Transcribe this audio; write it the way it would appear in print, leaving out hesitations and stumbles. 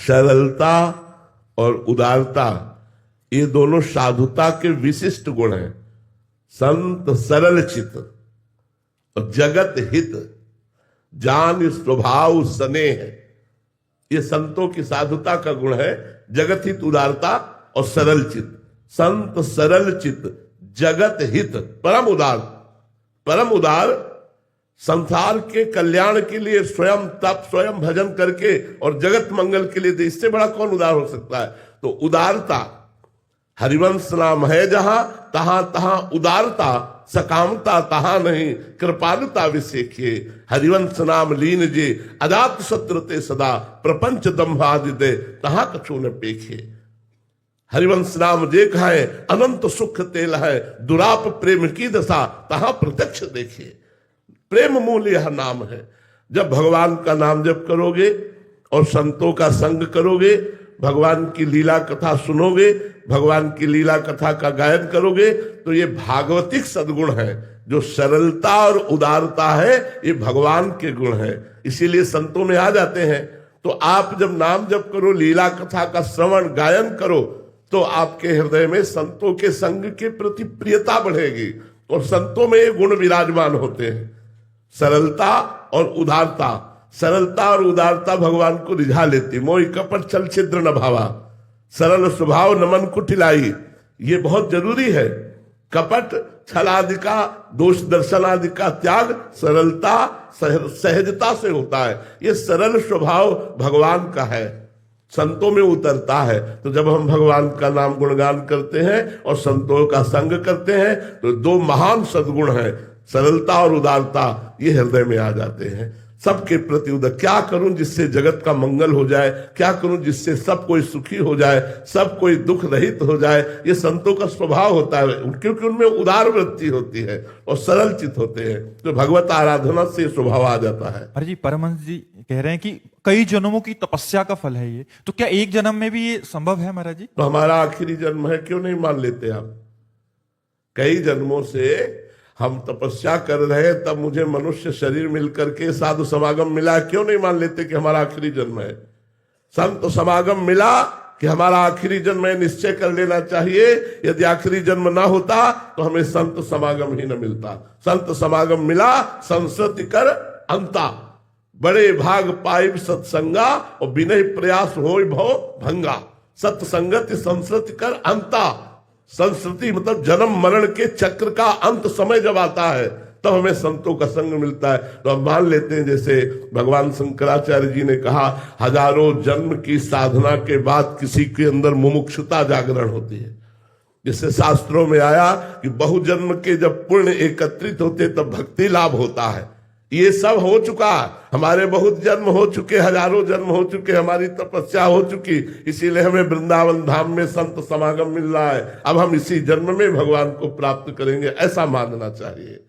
सरलता और उदारता ये दोनों साधुता के विशिष्ट गुण हैं। संत सरल चित और जगत हित जान स्वभाव स्नेह, ये संतों की साधुता का गुण है। जगत हित, उदारता और सरल चित। संत सरल चित, जगत हित, परम उदार। परम उदार संसार के कल्याण के लिए स्वयं तप, स्वयं भजन करके और जगत मंगल के लिए, इससे बड़ा कौन उदार हो सकता है। तो उदारता, हरिवंश नाम है जहां तहां तहां उदारता, सकामता तहां नहीं कृपालुता विशेखिए। हरिवंश नाम लीन जे अजात शत्रु ते सदा, प्रपंच दंभादि दे तहां कछु न पेखे। हरिवंश नाम जे कहे अनंत सुख तेल है, दुराप प्रेम की दशा तहां प्रत्यक्ष देखे। प्रेम मूल यह नाम है। जब भगवान का नाम जप करोगे और संतों का संग करोगे, भगवान की लीला कथा सुनोगे, भगवान की लीला कथा का गायन करोगे, तो ये भागवतिक सद्गुण है। जो सरलता और उदारता है ये भगवान के गुण है, इसीलिए संतों में आ जाते हैं। तो आप जब नाम जप करो, लीला कथा का श्रवण गायन करो, तो आपके हृदय में संतों के संग के प्रति प्रियता बढ़ेगी और संतों में ये गुण विराजमान होते हैं, सरलता और उदारता। सरलता और उदारता भगवान को रिझा लेती। मोहि कपट छल छिद्र न भावा, सरल स्वभाव न मन कुटिलाई। ये बहुत जरूरी है। कपट छल आदि का, दोष दर्शन आदि का त्याग सरलता सहजता से होता है। ये सरल स्वभाव भगवान का है, संतों में उतरता है। तो जब हम भगवान का नाम गुणगान करते हैं और संतों का संग करते हैं, तो दो महान सद्गुण हैं, सरलता और उदारता, ये हृदय में आ जाते हैं। सबके प्रति उदार, क्या करूं जिससे जगत का मंगल हो जाए, क्या करूं जिससे सब कोई सुखी हो जाए, सब कोई दुख रहित हो जाए, ये संतों का स्वभाव होता है, क्योंकि उनमें उदार वृत्ति होती है और सरल चित होते हैं। तो भगवत आराधना से स्वभाव आ जाता है। अरे जी, परमहंस जी कह रहे हैं कि कई जन्मों की तपस्या का फल है ये, तो क्या एक जन्म में भी ये संभव है महाराज जी? तो हमारा आखिरी जन्म है, क्यों नहीं मान लेते आप? कई जन्मों से हम तपस्या कर रहे हैं, तब मुझे मनुष्य शरीर मिलकर के साधु समागम मिला, क्यों नहीं मान लेते कि हमारा आखिरी जन्म है? संत समागम मिला कि हमारा आखिरी जन्म है, निश्चय कर लेना चाहिए। यदि आखिरी जन्म ना होता तो हमें संत समागम ही न मिलता। संत समागम मिला, संसति कर अंता, बड़े भाग पाइब सत्संगा और विनय प्रयास होय भव भंगा। सत्संगति संसति कर अंता, संस्कृति मतलब जन्म मरण के चक्र का अंत समय जब आता है, तब हमें संतों का संग मिलता है। तो हम मान लेते हैं, जैसे भगवान शंकराचार्य जी ने कहा, हजारों जन्म की साधना के बाद किसी के अंदर मुमुक्षुता जागरण होती है। जिससे शास्त्रों में आया कि बहुजन्म के जब पुण्य एकत्रित होते तब भक्ति लाभ होता है। ये सब हो चुका, हमारे बहुत जन्म हो चुके, हजारों जन्म हो चुके, हमारी तपस्या हो चुकी, इसीलिए हमें वृंदावन धाम में संत समागम मिल रहा है। अब हम इसी जन्म में भगवान को प्राप्त करेंगे, ऐसा मानना चाहिए।